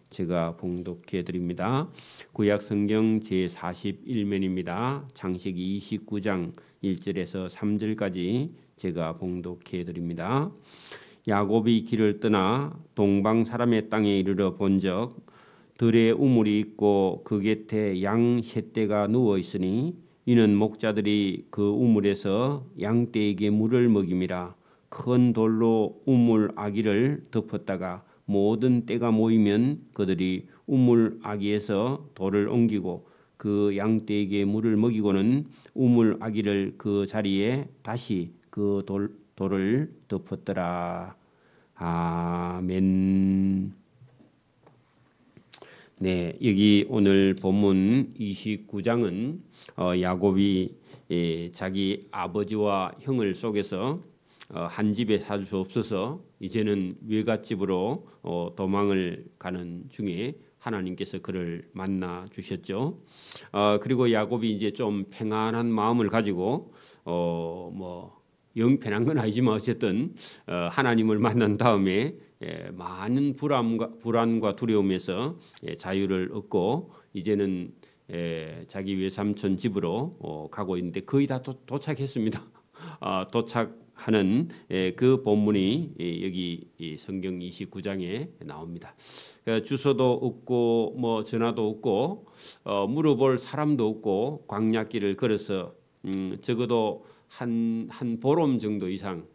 제가 봉독해 드립니다. 구약 성경 제41면입니다. 창세기 29장 1절에서 3절까지 제가 봉독해 드립니다. 야곱이 길을 떠나 동방 사람의 땅에 이르러 본적 들에 우물이 있고 그 곁에 양 셋 떼가 누워 있으니 이는 목자들이 그 우물에서 양떼에게 물을 먹임이라. 큰 돌로 우물 아기를 덮었다가 모든 떼가 모이면 그들이 우물 아기에서 돌을 옮기고 그 양떼에게 물을 먹이고는 우물 아기를 그 자리에 다시 그 돌을 덮었더라. 아멘. 네, 여기 오늘 본문 29장은 야곱이 자기 아버지와 형을 속여서 한 집에 살 수 없어서 이제는 외갓집으로 도망을 가는 중에 하나님께서 그를 만나 주셨죠. 그리고 야곱이 이제 좀 평안한 마음을 가지고 영 편한 건 아니지만 어쨌든 하나님을 만난 다음에 많은 불안과 두려움에서 자유를 얻고 이제는 자기 외삼촌 집으로 가고 있는데 거의 다 도착했습니다. 도착하는 그 본문이 여기 성경 29장에 나옵니다. 주소도 없고 전화도 없고 물어볼 사람도 없고 광야길을 걸어서 적어도 한 보름 정도 이상,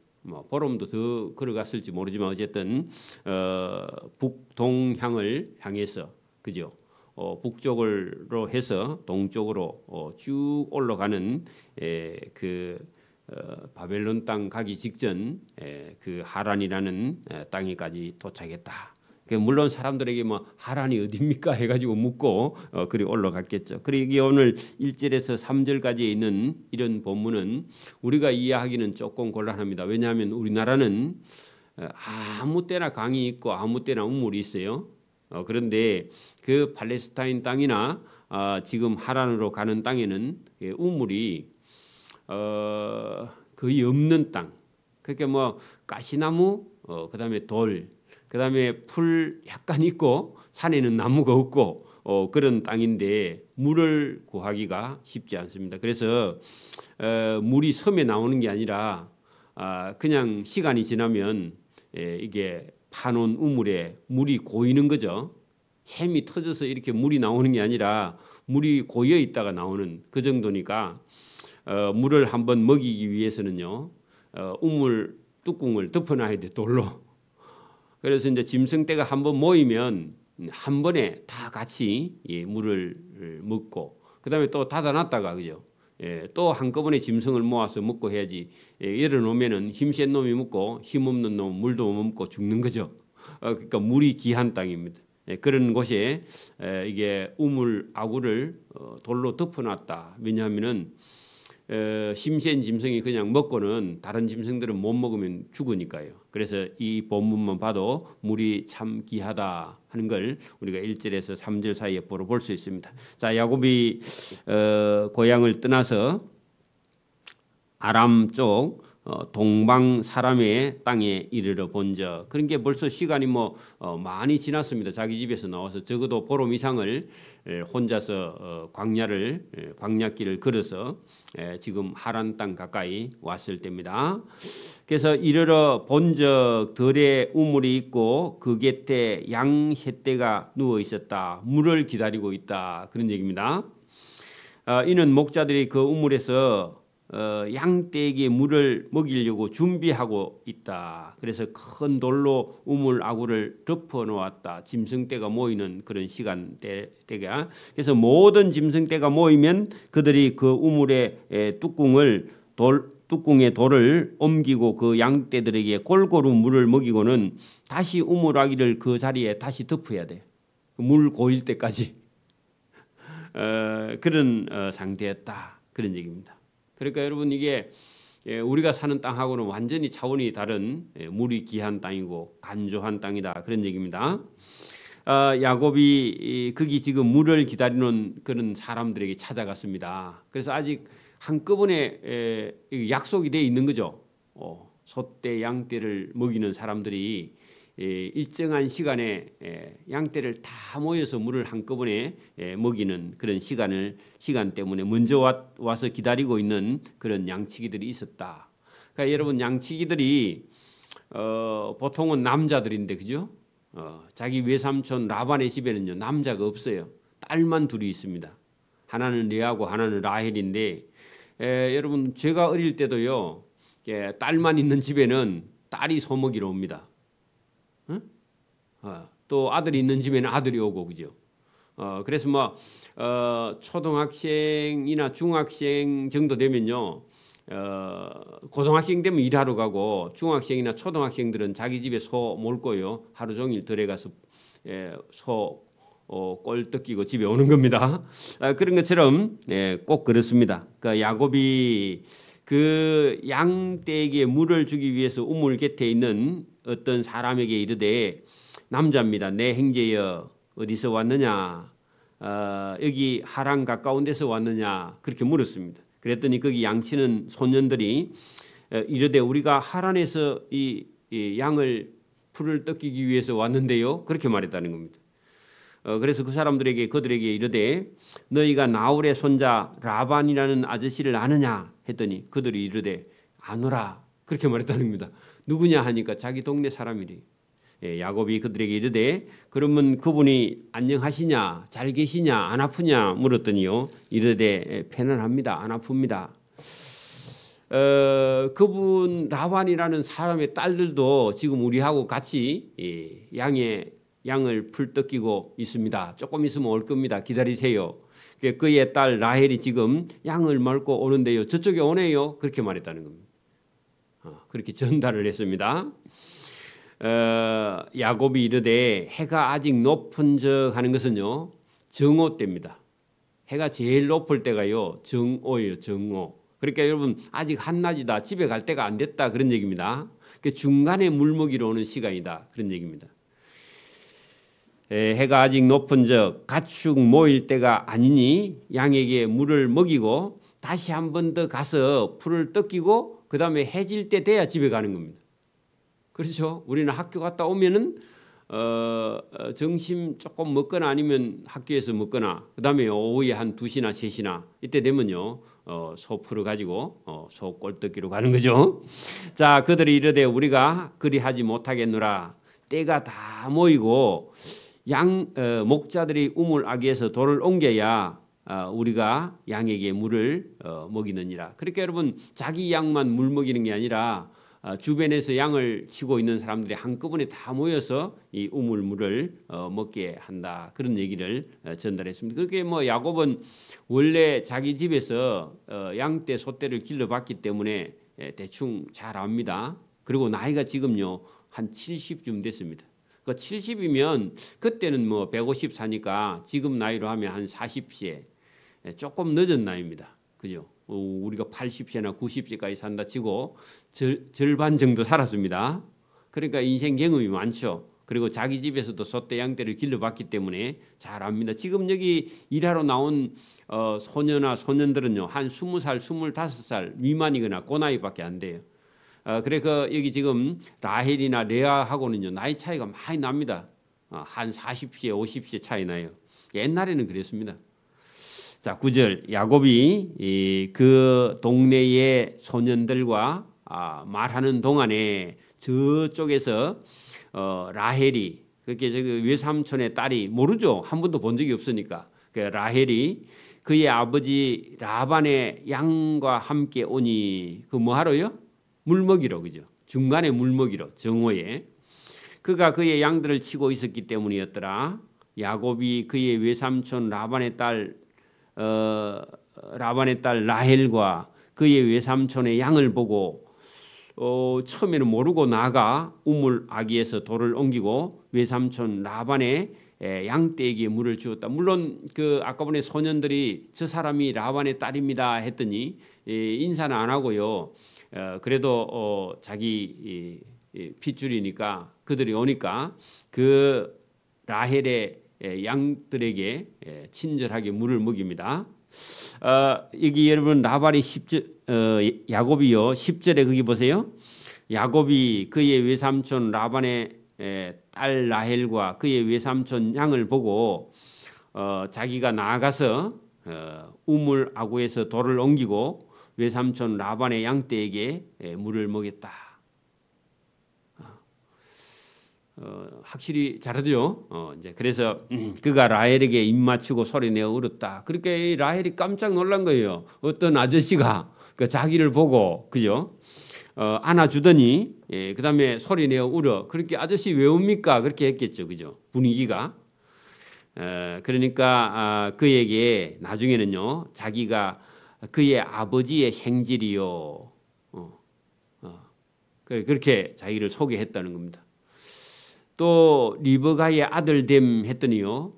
보름도 더 걸어갔을지 모르지만 어쨌든 북동향을 향해서 그죠? 북쪽으로 해서 동쪽으로 쭉 올라가는 바벨론 땅 가기 직전 그 하란이라는 땅에까지 도착했다. 물론 사람들에게 하란이 어디입니까 해가지고 묻고 그리 올라갔겠죠. 그리고 오늘 1절에서 3절까지 있는 이런 본문은 우리가 이해하기는 조금 곤란합니다. 왜냐하면 우리나라는 아무 때나 강이 있고 아무 때나 우물이 있어요. 그런데 그 팔레스타인 땅이나 지금 하란으로 가는 땅에는 우물이 거의 없는 땅. 그러니까 가시나무, 그다음에 돌, 그다음에 풀 약간 있고 산에는 나무가 없고 그런 땅인데 물을 구하기가 쉽지 않습니다. 그래서 물이 섬에 나오는 게 아니라 그냥 시간이 지나면 이게 파놓은 우물에 물이 고이는 거죠. 샘이 터져서 이렇게 물이 나오는 게 아니라 물이 고여 있다가 나오는 그 정도니까 물을 한번 먹이기 위해서는요 우물 뚜껑을 덮어놔야 돼, 돌로. 그래서 이제 짐승떼가 한번 모이면 한 번에 다 같이 물을 먹고 그다음에 또 닫아놨다가 그죠? 또 한꺼번에 짐승을 모아서 먹고 해야지. 열어놓으면은 힘센 놈이 먹고 힘없는 놈 물도 못 먹고 죽는 거죠. 그러니까 물이 귀한 땅입니다. 그런 곳에 이게 우물 아구를 돌로 덮어놨다. 왜냐하면은 심센 짐승이 그냥 먹고는 다른 짐승들은 못 먹으면 죽으니까요. 그래서 이 본문만 봐도 물이 참 귀하다 하는 걸 우리가 1절에서 3절 사이에 볼 수 있습니다. 자, 야곱이 고향을 떠나서 아람 쪽 동방 사람의 땅에 이르러 본적. 그런 게 벌써 시간이 많이 지났습니다. 자기 집에서 나와서 적어도 보름 이상을 혼자서 광야길을 걸어서 지금 하란 땅 가까이 왔을 때입니다. 그래서 이르러 본적 들에 우물이 있고 그 곁에 양 셋 떼가 누워 있었다. 물을 기다리고 있다. 그런 얘기입니다. 이는 목자들이 그 우물에서 양떼에게 물을 먹이려고 준비하고 있다. 그래서 큰 돌로 우물 아구를 덮어 놓았다. 짐승떼가 모이는 그런 시간대가. 그래서 모든 짐승떼가 모이면 그들이 그 우물의 뚜껑에 돌을 옮기고 그 양떼들에게 골고루 물을 먹이고는 다시 우물 아기를 그 자리에 다시 덮어야 돼. 물 고일 때까지. 그런 상태였다. 그런 얘기입니다. 그러니까 여러분 이게 우리가 사는 땅하고는 완전히 차원이 다른 물이 귀한 땅이고 간조한 땅이다. 그런 얘기입니다. 야곱이 거기 지금 물을 기다리는 그런 사람들에게 찾아갔습니다. 그래서 아직 한꺼번에 약속이 돼 있는 거죠. 소떼, 양떼를 먹이는 사람들이 일정한 시간에 양떼를 다 모여서 물을 한꺼번에 먹이는 그런 시간 때문에 먼저 와서 기다리고 있는 그런 양치기들이 있었다. 그러니까 여러분 양치기들이 보통은 남자들인데 그죠? 자기 외삼촌 라반의 집에는요 남자가 없어요. 딸만 둘이 있습니다. 하나는 레아고 하나는 라헬인데 여러분 제가 어릴 때도요 딸만 있는 집에는 딸이 소먹이러 옵니다. 응? 또 아들이 있는 집에는 아들이 오고 그죠? 그래서 뭐 초등학생이나 중학생 정도 되면요 고등학생 되면 일하러 가고 중학생이나 초등학생들은 자기 집에 소 몰고요 하루 종일 들에 가서 소 꼴 뜯기고 집에 오는 겁니다. 그런 것처럼 꼭 그렇습니다. 그러니까 야곱이 그 양떼에게 물을 주기 위해서 우물 곁에 있는 어떤 사람에게 이르되 남자입니다. 내 형제여 어디서 왔느냐? 여기 하란 가까운 데서 왔느냐? 그렇게 물었습니다. 그랬더니 거기 양치는 소년들이 이르되 우리가 하란에서 이 양을 풀을 뜯기기 위해서 왔는데요. 그렇게 말했다는 겁니다. 그래서 그 사람들에게 그들에게 이르되 너희가 나홀의 손자 라반이라는 아저씨를 아느냐 했더니 그들이 이르되 아노라 그렇게 말했다는 겁니다. 누구냐 하니까 자기 동네 사람이래. 야곱이 그들에게 이르되 그러면 그분이 안녕하시냐 잘 계시냐 안 아프냐 물었더니요 이르되 편안합니다 안 아픕니다. 그분 라반이라는 사람의 딸들도 지금 우리하고 같이 양을 풀 뜯기고 있습니다. 조금 있으면 올 겁니다. 기다리세요. 그의 딸 라헬이 지금 양을 멀고 오는데요. 저쪽에 오네요. 그렇게 말했다는 겁니다. 그렇게 전달을 했습니다. 야곱이 이르되 해가 아직 높은 적 하는 것은요. 정오 때입니다. 해가 제일 높을 때가요. 정오예요. 정오. 그러니까 여러분 아직 한낮이다. 집에 갈 때가 안 됐다. 그런 얘기입니다. 중간에 물 먹이러 오는 시간이다. 그런 얘기입니다. 해가 아직 높은 적 가축 모일 때가 아니니 양에게 물을 먹이고 다시 한 번 더 가서 풀을 뜯기고 그 다음에 해질 때 돼야 집에 가는 겁니다. 그렇죠? 우리는 학교 갔다 오면은 점심 조금 먹거나 아니면 학교에서 먹거나 그 다음에 오후에 한 2시나 3시나 이때 되면요 소 풀을 가지고 소 꼴뜯기로 가는 거죠. 자 그들이 이르되 우리가 그리하지 못하겠노라. 때가 다 모이고 목자들이 우물 아귀에서 돌을 옮겨야 우리가 양에게 물을 먹이느니라. 그러니까 여러분 자기 양만 물 먹이는 게 아니라 주변에서 양을 치고 있는 사람들이 한꺼번에 다 모여서 이 우물물을 먹게 한다. 그런 얘기를 전달했습니다. 그렇게 뭐 야곱은 원래 자기 집에서 양떼 소떼를 길러봤기 때문에 대충 잘 압니다. 그리고 나이가 지금요 한 70쯤 됐습니다. 그 70이면 그때는 뭐 150 사니까 지금 나이로 하면 한 40세 조금 늦은 나이입니다. 그죠? 우리가 80세나 90세까지 산다 치고 절반 정도 살았습니다. 그러니까 인생 경험이 많죠. 그리고 자기 집에서도 소떼 양떼를 길러봤기 때문에 잘 압니다. 지금 여기 일하러 나온 소녀나 소년들은요 한 20살, 25살 미만이거나 그 나이밖에 안 돼요. 그래서 여기 지금 라헬이나 레아하고는요 나이 차이가 많이 납니다. 한 40세, 50세 차이 나요. 옛날에는 그랬습니다. 자, 9절 야곱이 그 동네의 소년들과 말하는 동안에 저쪽에서 라헬이 그렇게 외삼촌의 딸이 모르죠. 한 번도 본 적이 없으니까 그 라헬이 그의 아버지 라반의 양과 함께 오니 그 뭐하러요? 물 먹이러 그죠. 중간에 물 먹이러 정오에 그가 그의 양들을 치고 있었기 때문이었더라. 야곱이 그의 외삼촌 라반의 딸 라헬과 그의 외삼촌의 양을 보고 처음에는 모르고 나가 우물 아귀에서 돌을 옮기고 외삼촌 라반의 양떼에게 물을 주었다. 물론 그 아까 전에 소년들이 저 사람이 라반의 딸입니다 했더니 인사는 안 하고요. 그래도 자기 핏줄이니까 그들이 오니까 그 라헬의 양들에게 친절하게 물을 먹입니다. 여기 여러분 라반이 야곱이요 10절에 거기 보세요. 야곱이 그의 외삼촌 라반의 딸 라헬과 그의 외삼촌 양을 보고 자기가 나아가서 우물 아구에서 돌을 옮기고 외삼촌 라반의 양떼에게 물을 먹였다. 확실히 잘하죠. 이제 그래서 그가 라헬에게 입 맞추고 소리내어 울었다. 그렇게 라헬이 깜짝 놀란 거예요. 어떤 아저씨가 그 자기를 보고 그죠? 안아주더니 그다음에 소리내어 울어. 그렇게 아저씨 왜 웁니까? 그렇게 했겠죠, 그죠? 분위기가. 그러니까 그에게 나중에는요 자기가 그의 아버지의 생질이요. 그렇게 자기를 소개했다는 겁니다. 또 리브가의 아들됨 했더니요.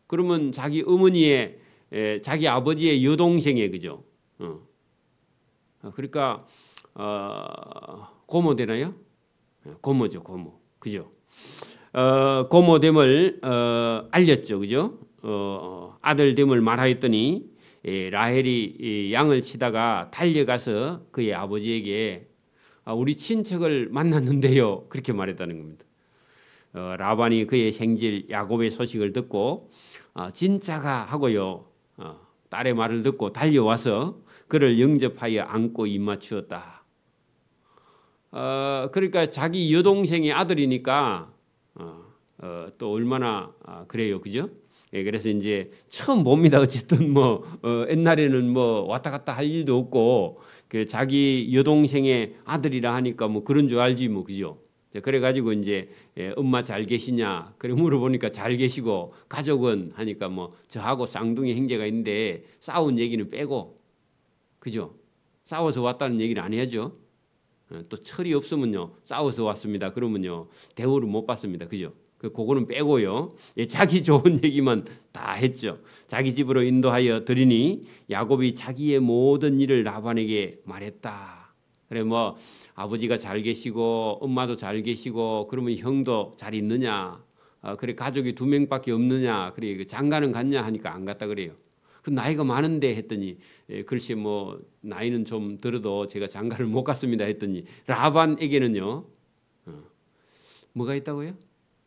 그러면 자기 어머니의 자기 아버지의 여동생의 그죠? 그러니까 고모 되나요? 고모죠, 고모. 그죠? 고모됨을 알렸죠, 그죠? 아들됨을 말하였더니 라헬이 양을 치다가 달려가서 그의 아버지에게 우리 친척을 만났는데요, 그렇게 말했다는 겁니다. 라반이 그의 생질 야곱의 소식을 듣고 진짜가 하고요, 딸의 말을 듣고 달려와서 그를 영접하여 안고 입 맞추었다. 그러니까 자기 여동생의 아들이니까 또 얼마나 그래요, 그죠? 그래서 이제 처음 봅니다. 어쨌든 뭐 옛날에는 뭐 왔다 갔다 할 일도 없고 그 자기 여동생의 아들이라 하니까 뭐 그런 줄 알지 뭐, 그죠? 그래가지고 이제 엄마 잘 계시냐? 그래 물어보니까 잘 계시고 가족은 하니까 뭐 저하고 쌍둥이 형제가 있는데 싸운 얘기는 빼고, 그죠? 싸워서 왔다는 얘기를 안 해야죠. 또 철이 없으면요 싸워서 왔습니다. 그러면요 대우를 못 받습니다. 그죠? 그거는 빼고요. 자기 좋은 얘기만 다 했죠. 자기 집으로 인도하여 드리니 야곱이 자기의 모든 일을 라반에게 말했다. 그래 뭐 아버지가 잘 계시고 엄마도 잘 계시고 그러면 형도 잘 있느냐? 그래 가족이 2명밖에 없느냐? 그래 장가는 갔냐 하니까 안 갔다 그래요. 그 나이가 많은데 했더니 글쎄 뭐 나이는 좀 들어도 제가 장가를 못 갔습니다 했더니 라반에게는요 뭐가 있다고요?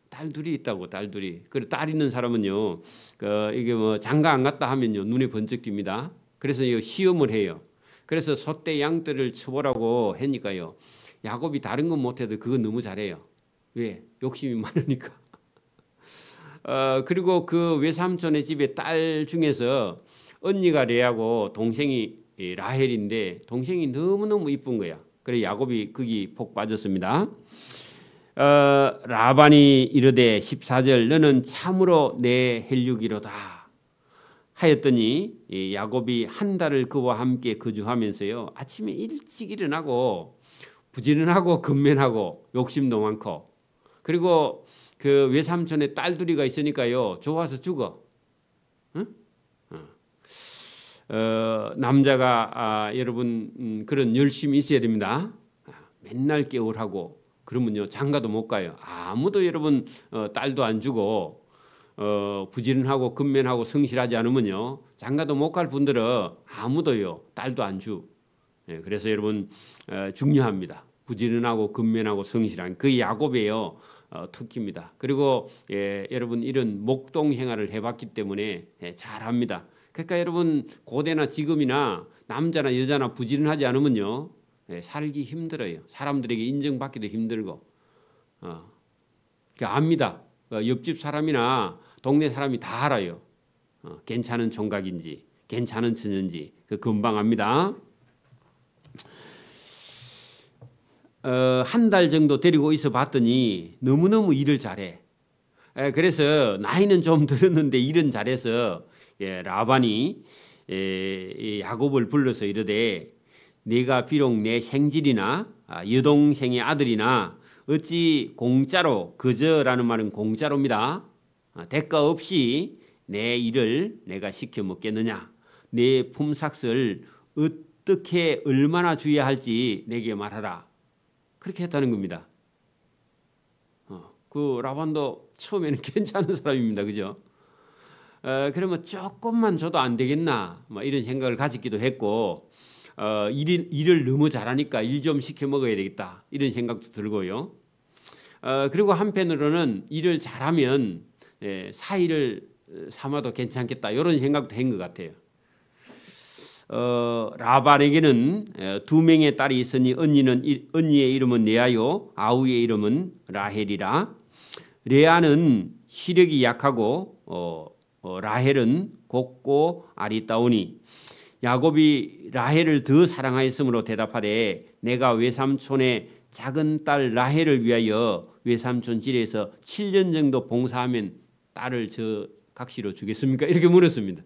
딸 둘이 있다고, 딸 둘이. 그리고 딸 있는 사람은요 이게 뭐 장가 안 갔다 하면요 눈에 번쩍 띕니다. 그래서 이 시험을 해요. 그래서 소떼 양떼를 쳐보라고 하니까요 야곱이 다른 건 못해도 그건 너무 잘해요. 왜? 욕심이 많으니까. 그리고 그 외삼촌의 집에 딸 중에서 언니가 레아고 동생이 라헬인데 동생이 너무너무 이쁜 거야. 그래 야곱이 거기 폭 빠졌습니다. 라반이 이르되 14절 너는 참으로 내 혈육이로다 하였더니 야곱이 한 달을 그와 함께 거주하면서요 아침에 일찍 일어나고 부지런하고 근면하고 욕심도 많고 그리고 그 외삼촌의 딸 둘이가 있으니까요 좋아서 죽어. 응? 남자가 여러분 그런 열심이 있어야 됩니다. 맨날 깨울하고 그러면요 장가도 못 가요. 아무도 여러분 딸도 안 주고 부지런하고 근면하고 성실하지 않으면요 장가도 못 갈 분들은 아무도요 딸도 안 주. 그래서 여러분 중요합니다. 부지런하고 근면하고 성실한 그 야곱이에요. 특기입니다. 그리고 여러분 이런 목동 생활을 해봤기 때문에 잘합니다. 그러니까 여러분 고대나 지금이나 남자나 여자나 부지런하지 않으면요 살기 힘들어요. 사람들에게 인정받기도 힘들고 그러니까 압니다. 옆집 사람이나 동네 사람이 다 알아요. 괜찮은 총각인지 괜찮은 처녀인지 금방 압니다. 한 달 정도 데리고 있어 봤더니 너무너무 일을 잘해. 그래서 나이는 좀 들었는데 일은 잘해서 라반이 야곱을 불러서 이르되 네가 비록 내 생질이나 여동생의 아들이나 어찌 공짜로 그저라는 말은 공짜로입니다. 대가 없이 내 일을 내가 시켜 먹겠느냐. 내 품삯을 어떻게 얼마나 줘야 할지 내게 말하라. 그렇게 했다는 겁니다. 그 라반도 처음에는 괜찮은 사람입니다. 그죠? 그러면 조금만 줘도 안 되겠나 뭐 이런 생각을 가지기도 했고 일을 너무 잘하니까 일 좀 시켜 먹어야 되겠다 이런 생각도 들고요. 그리고 한편으로는 일을 잘하면 사위를 삼아도 괜찮겠다 이런 생각도 한 것 같아요. 라반에게는 2명의 딸이 있으니 언니의 이름은 레아요 아우의 이름은 라헬이라. 레아는 시력이 약하고 라헬은 곱고 아리따우니 야곱이 라헬을 더 사랑하였으므로 대답하되 내가 외삼촌의 작은 딸 라헬을 위하여 외삼촌 집에서 7년 정도 봉사하면 딸을 저 각시로 주겠습니까? 이렇게 물었습니다.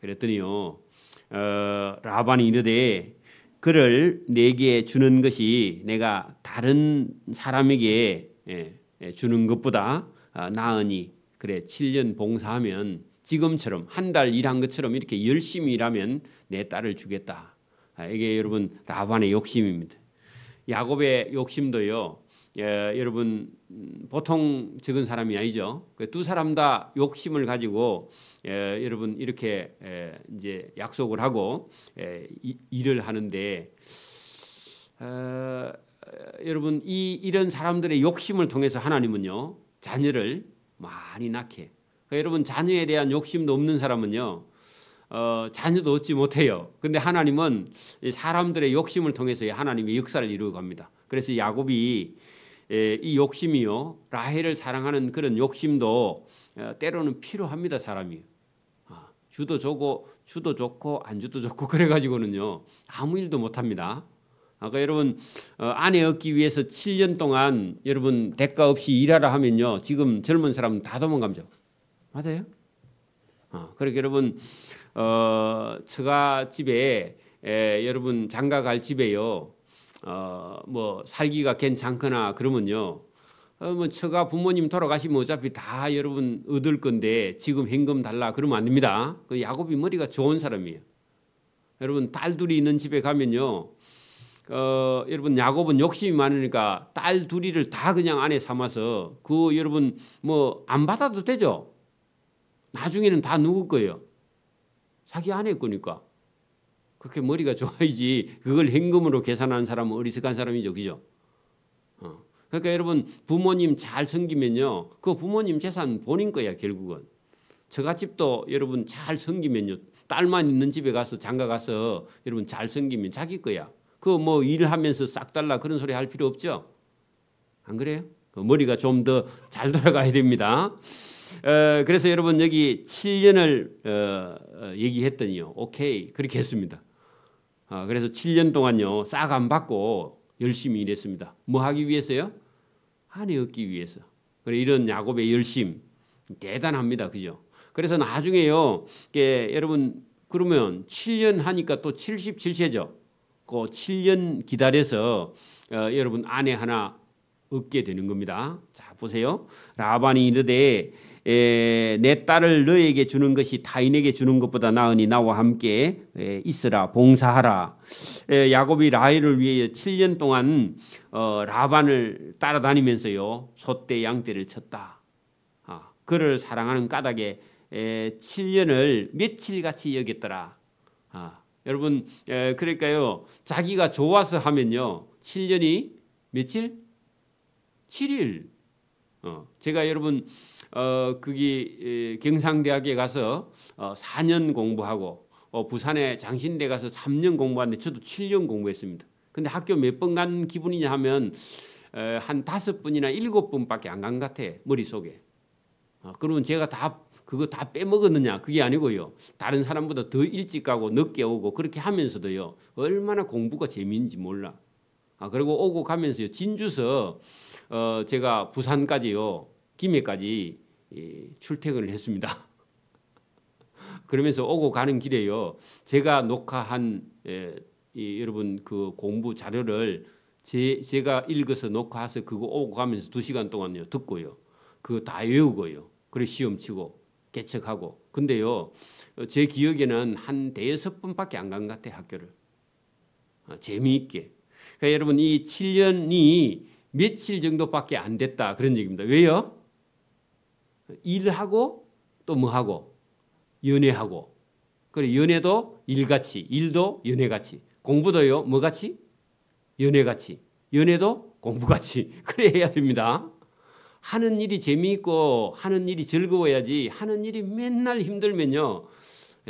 그랬더니요 라반이 이르되 그를 내게 주는 것이 내가 다른 사람에게 주는 것보다 나으니 그래 7년 봉사하면 지금처럼 한 달 일한 것처럼 이렇게 열심히 일하면 내 딸을 주겠다. 이게 여러분 라반의 욕심입니다. 야곱의 욕심도요 여러분 보통 적은 사람이 아니죠. 두 사람 다 욕심을 가지고 여러분 이렇게 이제 약속을 하고 일을 하는데 여러분 이런 사람들의 욕심을 통해서 하나님은요 자녀를 많이 낳게. 여러분 자녀에 대한 욕심도 없는 사람은요 자녀도 얻지 못해요. 근데 하나님은 사람들의 욕심을 통해서 하나님의 역사를 이루어 갑니다. 그래서 야곱이 이 욕심이요 라헬을 사랑하는 그런 욕심도 때로는 필요합니다. 사람이 주도 좋고 안 주도 좋고 그래가지고는요 아무 일도 못합니다. 아까 여러분 아내 얻기 위해서 7년 동안 여러분 대가 없이 일하라 하면요 지금 젊은 사람은 다 도망가죠. 맞아요? 그러니까 여러분 처가 집에 여러분 장가 갈 집에요 뭐 살기가 괜찮거나 그러면요 뭐 처가 부모님 돌아가시면 어차피 다 여러분 얻을 건데 지금 현금 달라 그러면 안 됩니다. 그 야곱이 머리가 좋은 사람이에요. 여러분 딸 둘이 있는 집에 가면요 여러분 야곱은 욕심이 많으니까 딸 둘이를 다 그냥 아내 삼아서 그 여러분 뭐 안 받아도 되죠. 나중에는 다 누구 거예요? 자기 아내 거니까. 그렇게 머리가 좋아야지 그걸 현금으로 계산하는 사람은 어리석은 사람이죠. 그죠? 그러니까 여러분 부모님 잘 섬기면요. 그 부모님 재산 본인 거야 결국은. 처갓집도 여러분 잘 섬기면요. 딸만 있는 집에 가서 장가 가서 여러분 잘 섬기면 자기 거야. 그 뭐 일하면서 싹 달라 그런 소리 할 필요 없죠. 안 그래요? 머리가 좀 더 잘 돌아가야 됩니다. 그래서 여러분 여기 7년을 얘기했더니요. 오케이 그렇게 했습니다. 그래서 7년 동안요 싹 안 받고 열심히 일했습니다. 뭐 하기 위해서요? 아내 얻기 위해서. 그래 이런 야곱의 열심 대단합니다. 그죠? 그래서 나중에요 여러분 그러면 7년 하니까 또 77세죠. 그 7년 기다려서 여러분 아내 하나 얻게 되는 겁니다. 자 보세요. 라반이 이르되 내 딸을 너에게 주는 것이 타인에게 주는 것보다 나으니 나와 함께 있으라 봉사하라. 야곱이 라헬을 위해 7년 동안 라반을 따라다니면서요 소떼 양떼를 쳤다. 그를 사랑하는 까닭에 7년을 며칠같이 여겼더라. 여러분 그러니까요 자기가 좋아서 하면요 7년이 며칠? 7일. 제가 여러분 거기 경상대학에 가서 4년 공부하고 부산에 장신대 가서 3년 공부하는데 저도 7년 공부했습니다. 근데 학교 몇 번 간 기분이냐 하면 한 5번이나 7번밖에 안 간 것 같아 머릿속에. 그러면 제가 그거 다 빼먹었느냐 그게 아니고요. 다른 사람보다 더 일찍 가고 늦게 오고 그렇게 하면서도요 얼마나 공부가 재미있는지 몰라. 그리고 오고 가면서요 진주서 제가 부산까지요 김해까지 출퇴근을 했습니다. 그러면서 오고 가는 길에요 제가 녹화한 여러분 그 공부 자료를 제가 읽어서 녹화해서 그거 오고 가면서 2시간 동안요 듣고요 그거 다 외우고요 그래 시험 치고 개척하고. 근데요 제 기억에는 한 5-6번밖에 안 간 것 같아요 학교를. 재미있게. 그러니까 여러분 이 7년이 며칠 정도밖에 안 됐다 그런 얘기입니다. 왜요? 일하고 또 뭐하고 연애하고. 그래 연애도 일같이 일도 연애같이 공부도요 뭐같이 연애같이 연애도 공부같이. 그래 해야 됩니다. 하는 일이 재미있고 하는 일이 즐거워야지 하는 일이 맨날 힘들면요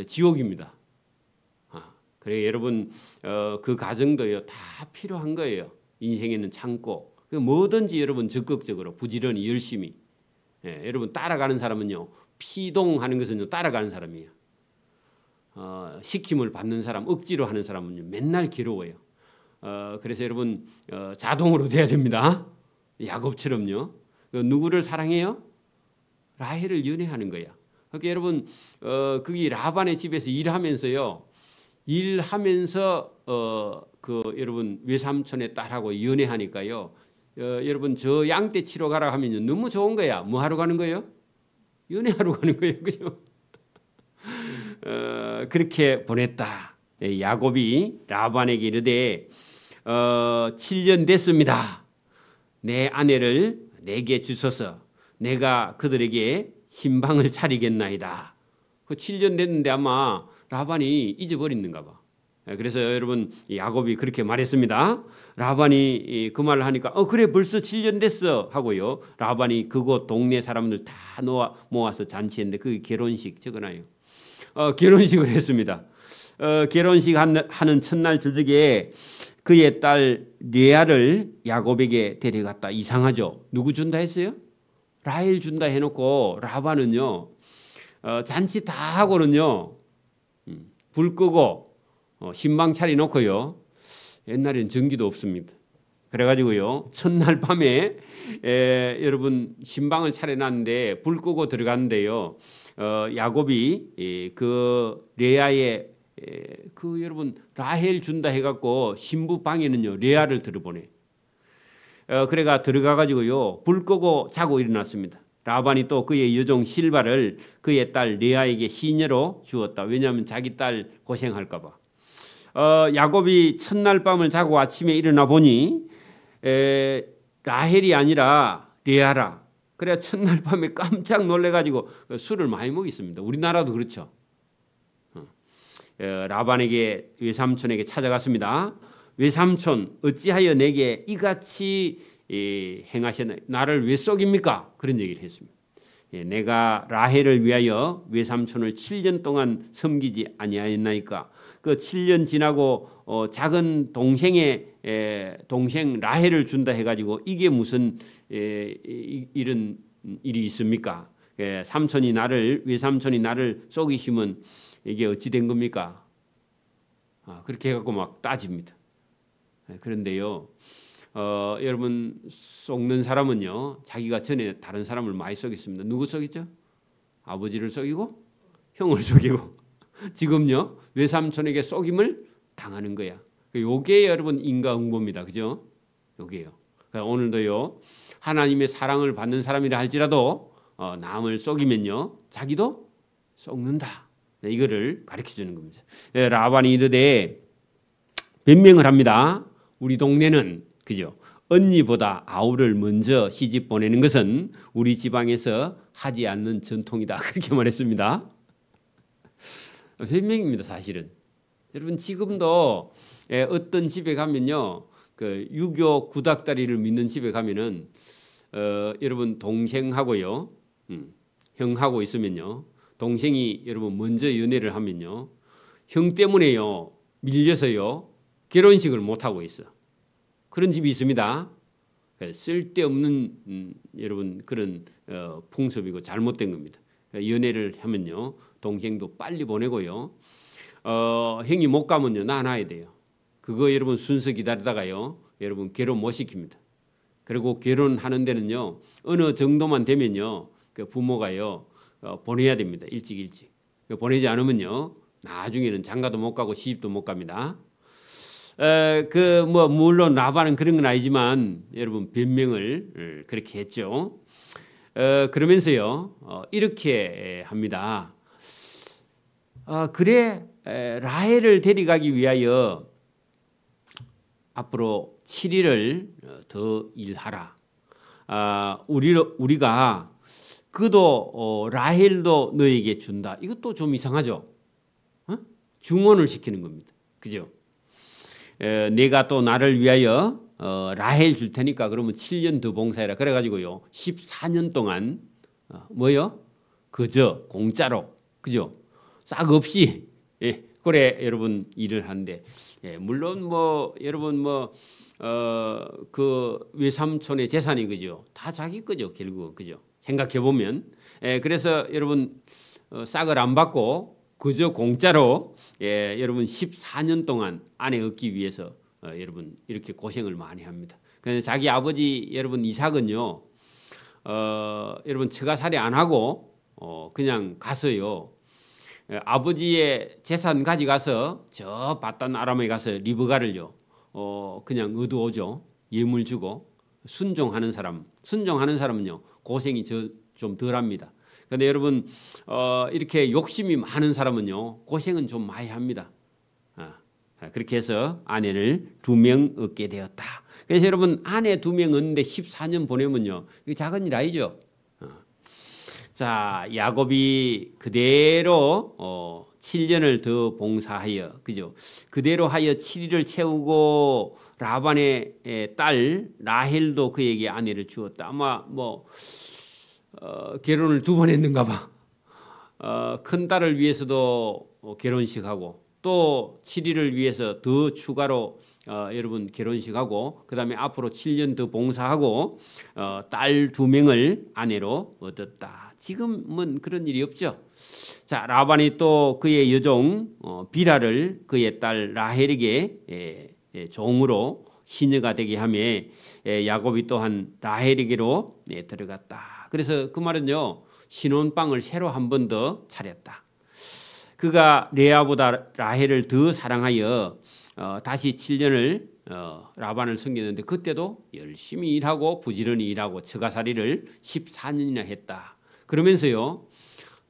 지옥입니다. 그래 여러분 그 과정도요 다 필요한 거예요. 인생에는 참고 뭐든지 여러분 적극적으로 부지런히 열심히. 여러분 따라가는 사람은요 피동하는 것은요 따라가는 사람이에요. 시킴을 받는 사람 억지로 하는 사람은요 맨날 괴로워요. 그래서 여러분 자동으로 돼야 됩니다. 야곱처럼요. 누구를 사랑해요? 라헬을 연애하는 거야. 그러니까 여러분 거기 라반의 집에서 일하면서요. 일하면서 여러분 외삼촌의 딸하고 연애하니까요. 여러분 저 양떼 치러 가라 하면요. 너무 좋은 거야. 뭐 하러 가는 거예요? 연애하러 가는 거예요. 그죠? 그렇게 보냈다. 야곱이 라반에게 이르되 7년 됐습니다. 내 아내를 내게 주소서. 내가 그들에게 신방을 차리겠나이다. 그 7년 됐는데 아마 라반이 잊어버렸는가 봐. 그래서 여러분 야곱이 그렇게 말했습니다. 라반이 그 말을 하니까 그래 벌써 7년 됐어 하고요. 라반이 그곳 동네 사람들 다 모아서 잔치했는데 그게 결혼식 적어놔요. 결혼식을 했습니다. 결혼식 하는 첫날 저녁에 그의 딸 레아를 야곱에게 데려갔다. 이상하죠? 누구 준다 했어요? 라헬 준다 해놓고 라반은요 잔치 다 하고는요 불 끄고 신방 차려놓고요. 옛날에는 전기도 없습니다. 그래가지고요 첫날 밤에 여러분 신방을 차려놨는데 불 끄고 들어갔는데요. 야곱이 그 레아의 여러분 라헬 준다 해갖고 신부 방에는요 레아를 들어보내. 그래가 들어가가지고요 불 끄고 자고 일어났습니다. 라반이 또 그의 여종 실바를 그의 딸 레아에게 시녀로 주었다. 왜냐하면 자기 딸 고생할까봐. 야곱이 첫날 밤을 자고 아침에 일어나 보니 라헬이 아니라 레아라. 그래야 첫날 밤에 깜짝 놀래가지고 술을 많이 먹었습니다. 우리나라도 그렇죠. 라반에게 외삼촌에게 찾아갔습니다. 외삼촌 어찌하여 내게 이같이 행하셨나? 나를 왜 속입니까? 그런 얘기를 했습니다. 내가 라헬을 위하여 외삼촌을 7년 동안 섬기지 아니하였나이까? 그 7년 지나고 작은 동생의 동생 라헬을 준다 해가지고 이게 무슨 이런 일이 있습니까? 외삼촌이 나를 속이시면 이게 어찌 된 겁니까? 그렇게 해갖고 막 따집니다. 그런데요, 여러분 속는 사람은요, 자기가 전에 다른 사람을 많이 속였습니다. 누구 속였죠? 아버지를 속이고 형을 속이고 지금요 외삼촌에게 속임을 당하는 거야. 요게 여러분 인과응보입니다. 그죠? 요게요. 오늘도요 하나님의 사랑을 받는 사람이라 할지라도 남을 속이면요 자기도 속는다. 이거를 가르쳐 주는 겁니다. 라반이 이르되 변명을 합니다. 우리 동네는 그죠? 언니보다 아우를 먼저 시집 보내는 것은 우리 지방에서 하지 않는 전통이다. 그렇게 말했습니다. 변명입니다. 사실은. 여러분 지금도 어떤 집에 가면요, 그 유교 구닥다리를 믿는 집에 가면은 여러분 동생하고요, 형하고 있으면요, 동생이 여러분 먼저 연애를 하면요, 형 때문에요 밀려서요 결혼식을 못 하고 있어. 그런 집이 있습니다. 쓸데없는 여러분 그런 풍습이고 잘못된 겁니다. 연애를 하면요 동생도 빨리 보내고요, 형이 못 가면요 나눠야 돼요. 그거 여러분 순서 기다리다가요 여러분 결혼 못 시킵니다. 그리고 결혼하는 데는요 어느 정도만 되면요 그 부모가요 보내야 됩니다. 일찍 보내지 않으면요 나중에는 장가도 못 가고 시집도 못 갑니다. 물론 라반은 그런 건 아니지만 여러분 변명을 그렇게 했죠. 그러면서요 이렇게 합니다. 그래 라헬을 데려가기 위하여 앞으로 7일을 더 일하라. 우리가 그도 라헬도 너에게 준다. 이것도 좀 이상하죠. 중원을 시키는 겁니다. 그죠? 내가 또 나를 위하여 라헬 줄 테니까 그러면 7년 더 봉사해라. 그래가지고요 14년 동안 뭐요? 그저 공짜로 그죠? 싹 없이 예, 그래 여러분 일을 하는데 물론 뭐 여러분 뭐 그 외삼촌의 재산이 그죠? 다 자기 거죠 결국 그죠? 생각해 보면 그래서 여러분 싹을 안 받고 그저 공짜로 여러분 14년 동안 아내 얻기 위해서 여러분 이렇게 고생을 많이 합니다. 그래서 자기 아버지 여러분 이삭은요 여러분 처가살이 안 하고 그냥 가서요 아버지의 재산 가져가서 저 바단 아람에 가서 리브가를요 그냥 얻어오죠. 예물 주고 순종하는 사람은요 고생이 좀 덜합니다. 그런데 여러분 이렇게 욕심이 많은 사람은요 고생은 좀 많이 합니다. 그렇게 해서 아내를 2명 얻게 되었다. 그래서 여러분 아내 2명 얻는데 14년 보내면요 이게 작은 일 아니죠. 자 야곱이 그대로 7년을 더 봉사하여 그죠? 그대로 하여 7일을 채우고 라반의 딸 라헬도 그에게 아내를 주었다. 아마 뭐 결혼을 2번 했는가 봐. 큰 딸을 위해서도 결혼식하고 또 7일을 위해서 더 추가로 여러분 결혼식하고 그다음에 앞으로 7년 더 봉사하고 딸 2명을 아내로 얻었다. 지금은 그런 일이 없죠. 자 라반이 또 그의 여종 비라를 그의 딸 라헬에게 종으로 시녀가 되게 하며 야곱이 또한 라헬에게로 들어갔다. 그래서 그 말은요 신혼방을 새로 한 번 더 차렸다. 그가 레아보다 라헬을 더 사랑하여 다시 7년을 라반을 섬겼는데 그때도 열심히 일하고 부지런히 일하고 처가살이를 14년이나 했다. 그러면서요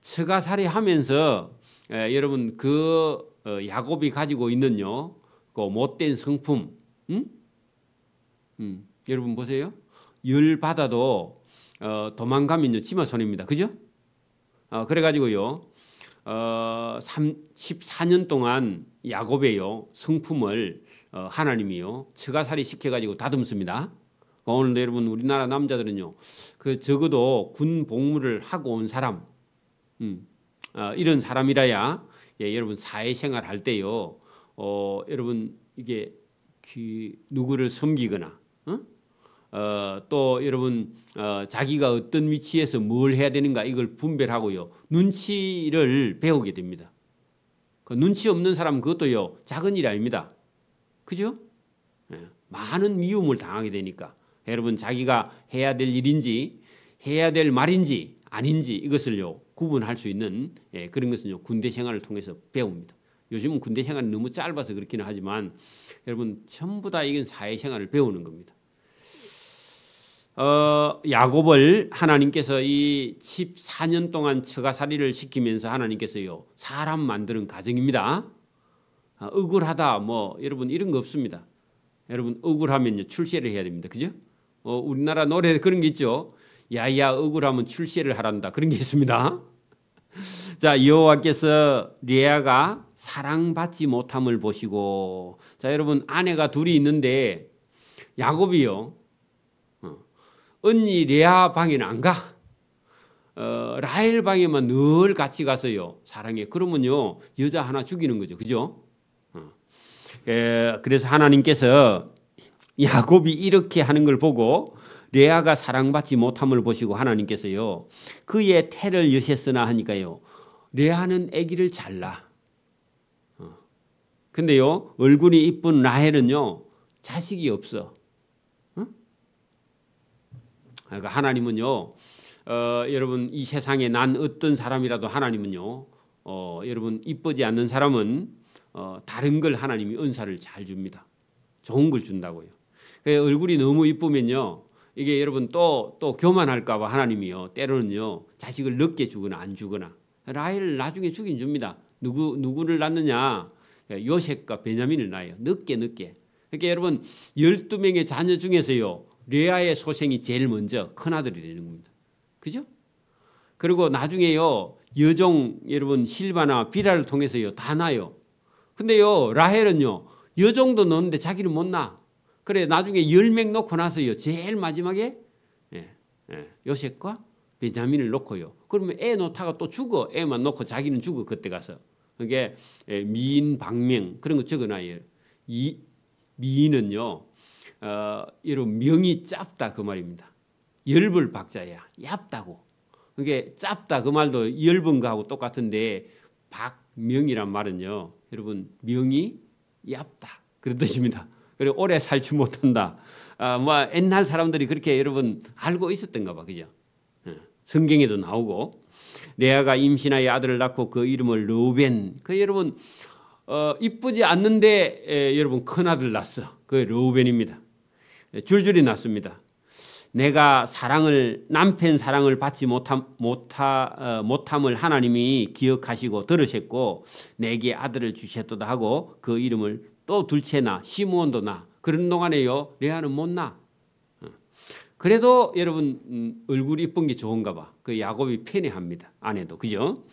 처가살이 하면서 여러분 그 야곱이 가지고 있는요 그 못된 성품 여러분 보세요. 열 받아도 도망가면요 지마 손해입니다. 그죠? 그래가지고요 14년 동안 야곱의요 성품을 하나님이요 처가살이 시켜가지고 다듬습니다. 오늘 여러분 우리나라 남자들은요 그 적어도 군 복무를 하고 온 사람 이런 사람이라야 여러분 사회생활 할 때요 여러분 이게 누구를 섬기거나 또 여러분 자기가 어떤 위치에서 뭘 해야 되는가 이걸 분별하고요 눈치를 배우게 됩니다. 그 눈치 없는 사람 그것도요 작은 일이 아닙니다. 그죠? 많은 미움을 당하게 되니까 여러분 자기가 해야 될 일인지 해야 될 말인지 아닌지 이것을요 구분할 수 있는 그런 것은요 군대 생활을 통해서 배웁니다. 요즘은 군대 생활이 너무 짧아서 그렇기는 하지만 여러분 전부 다 이건 사회생활을 배우는 겁니다. 야곱을 하나님께서 이 14년 동안 처가살이를 시키면서 하나님께서요 사람 만드는 과정입니다. 억울하다 뭐 여러분 이런 거 없습니다. 여러분 억울하면요 출세를 해야 됩니다. 그죠? 우리나라 노래에 그런 게 있죠. 야야 억울하면 출세를 하란다 그런 게 있습니다. 자 여호와께서 레아가 사랑받지 못함을 보시고 자 여러분 아내가 둘이 있는데 야곱이요 언니 레아 방에는 안 가. 라헬 방에만 늘 같이 가서요 사랑해. 그러면요 여자 하나 죽이는 거죠. 그죠? 그래서 하나님께서 야곱이 이렇게 하는 걸 보고 레아가 사랑받지 못함을 보시고 하나님께서요 그의 태를 여셨으나 하니까요 레아는 아기를 잘 낳아. 근데요 얼굴이 이쁜 라헬은요 자식이 없어. 그러니까 하나님은요 여러분 이 세상에 난 어떤 사람이라도 하나님은요 여러분 이쁘지 않는 사람은 다른 걸 하나님이 은사를 잘 줍니다. 좋은 걸 준다고요. 얼굴이 너무 이쁘면요 이게 여러분 또 교만할까 봐 하나님이요 때로는요 자식을 늦게 주거나 안 주거나 라헬을 나중에 주긴 줍니다. 누구를 낳느냐 요셉과 베냐민을 낳아요. 늦게 그러니까 여러분 12명의 자녀 중에서요 레아의 소생이 제일 먼저 큰아들이 되는 겁니다. 그죠? 그리고 나중에요 여종 여러분 실바나 비라를 통해서요 다 낳아요. 근데요 라헬은요 여종도 넣는데 자기는 못 낳아. 그래 나중에 10명 놓고 나서요. 제일 마지막에 요셉과 베냐민을 놓고요. 그러면 애 놓다가 또 죽어. 애만 놓고 자기는 죽어 그때 가서. 그게 미인 방명 그런 거 적어놔요. 이 미인은요. 여러분 명이 짧다 그 말입니다. 엷을 박자야. 얇다고. 그게 짧다 그 말도 엷은 거하고 똑같은데 박명이란 말은요. 여러분 명이 얇다 그런 뜻입니다. 그리고 오래 살지 못한다. 뭐 옛날 사람들이 그렇게 여러분 알고 있었던가 봐. 그죠? 성경에도 나오고 레아가 임신하여 아들을 낳고 그 이름을 르우벤. 그 여러분 이쁘지 않는데 여러분 큰 아들 낳았어. 그 르우벤입니다. 줄줄이 낳습니다. 내가 남편 사랑을 받지 못함을 하나님이 기억하시고 들으셨고 내게 아들을 주셨도다 하고 그 이름을 또 둘째 낳아 시므온도 낳아. 그런 동안에요 레아는 못 낳아. 그래도 여러분 얼굴이 이쁜 게 좋은가 봐. 그 야곱이 편애합니다. 아내도 그죠?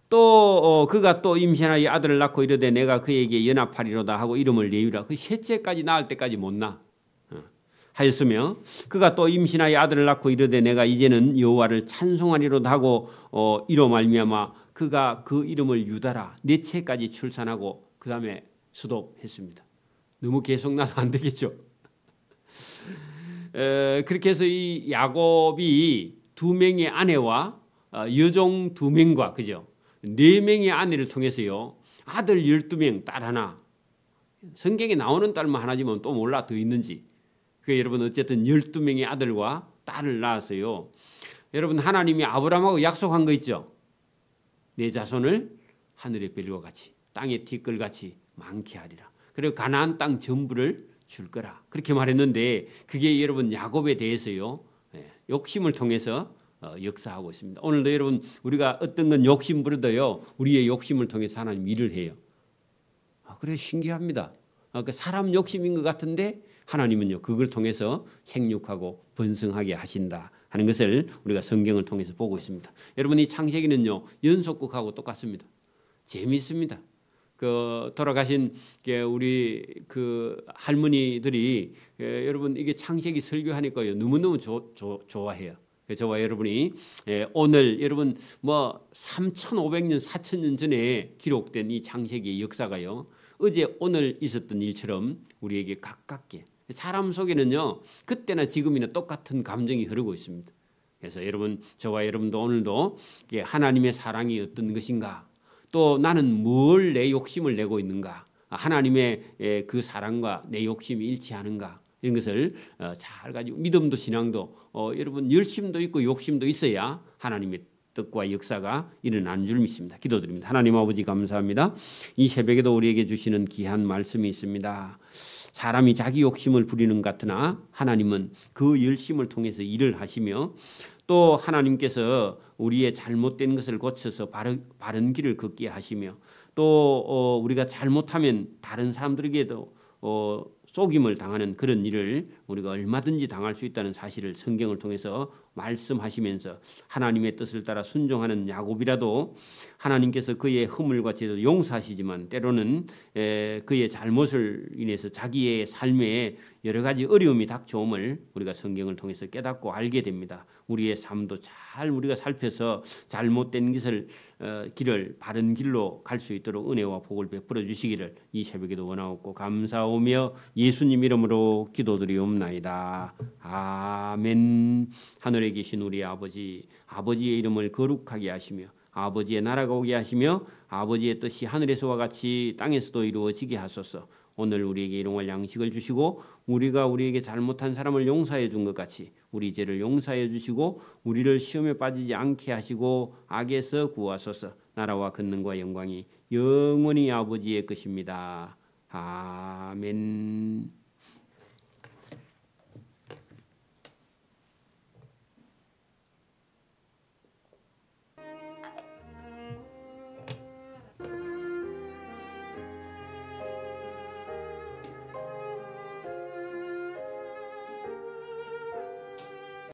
또 그가 또 임신하여 아들을 낳고 이르되 내가 그에게 연합하리로다 하고 이름을 레위라. 그 셋째까지 낳을 때까지 못 낳아. 하였으며 그가 또 임신하여 아들을 낳고 이르되 내가 이제는 여호와를 찬송하리로다 하고 이로 말미암아 그가 그 이름을 유다라 넷째까지 출산하고 그 다음에 수독했습니다. 너무 계속 나서 안 되겠죠. 그렇게 해서 이 야곱이 2명의 아내와 여종 2명과 그죠? 4명의 아내를 통해서요 아들 12명 딸 하나. 성경에 나오는 딸만 하나지만 또 몰라 더 있는지. 그 여러분 어쨌든 12명의 아들과 딸을 낳았어요. 여러분 하나님이 아브라함하고 약속한 거 있죠. 내 자손을 하늘의 별과 같이 땅의 티끌같이 많게 하리라. 그리고 가나안 땅 전부를 줄 거라. 그렇게 말했는데 그게 여러분 야곱에 대해서요. 욕심을 통해서 역사하고 있습니다. 오늘도 여러분 우리가 어떤 건 욕심 부르도요. 우리의 욕심을 통해서 하나님 일을 해요. 그래 신기합니다. 그 사람 욕심인 것 같은데 하나님은요 그걸 통해서 생육하고 번성하게 하신다 하는 것을 우리가 성경을 통해서 보고 있습니다. 여러분 이 창세기는요 연속극하고 똑같습니다. 재미있습니다. 그 돌아가신 우리 그 할머니들이 여러분 이게 창세기 설교하니까요 너무너무 좋아해요. 저와 여러분이 오늘 여러분 뭐 3,500년 4,000년 전에 기록된 이 창세기의 역사가요 어제 오늘 있었던 일처럼 우리에게 가깝게 사람 속에는요 그때나 지금이나 똑같은 감정이 흐르고 있습니다. 그래서 여러분 저와 여러분도 오늘도 하나님의 사랑이 어떤 것인가 또 나는 뭘 내 욕심을 내고 있는가 하나님의 그 사랑과 내 욕심이 일치하는가 이런 것을 잘 가지고 믿음도 신앙도 여러분 열심도 있고 욕심도 있어야 하나님의 뜻과 역사가 일어나는 줄 믿습니다. 기도드립니다. 하나님 아버지 감사합니다. 이 새벽에도 우리에게 주시는 귀한 말씀이 있습니다. 사람이 자기 욕심을 부리는 것 같으나 하나님은 그 열심을 통해서 일을 하시며 또 하나님께서 우리의 잘못된 것을 고쳐서 바른 길을 걷게 하시며 또 우리가 잘못하면 다른 사람들에게도 속임을 당하는 그런 일을 우리가 얼마든지 당할 수 있다는 사실을 성경을 통해서 말씀하시면서 하나님의 뜻을 따라 순종하는 야곱이라도 하나님께서 그의 허물과 죄도 용서하시지만 때로는 그의 잘못을 인해서 자기의 삶에 여러 가지 어려움이 닥쳐옴을 우리가 성경을 통해서 깨닫고 알게 됩니다. 우리의 삶도 잘 우리가 살펴서 잘못된 길을 바른 길로 갈 수 있도록 은혜와 복을 베풀어 주시기를 이 새벽에도 원하옵고 감사하며 예수님 이름으로 기도드리옵나이다. 아멘. 하늘에 계신 우리 아버지, 아버지의 이름을 거룩하게 하시며 아버지의 나라가 오게 하시며 아버지의 뜻이 하늘에서와 같이 땅에서도 이루어지게 하소서. 오늘 우리에게 일용할 양식을 주시고 우리가 우리에게 잘못한 사람을 용서해 준 것 같이 우리 죄를 용서해 주시고 우리를 시험에 빠지지 않게 하시고 악에서 구하소서. 나라와 권능과 영광이 영원히 아버지의 것입니다. 아멘.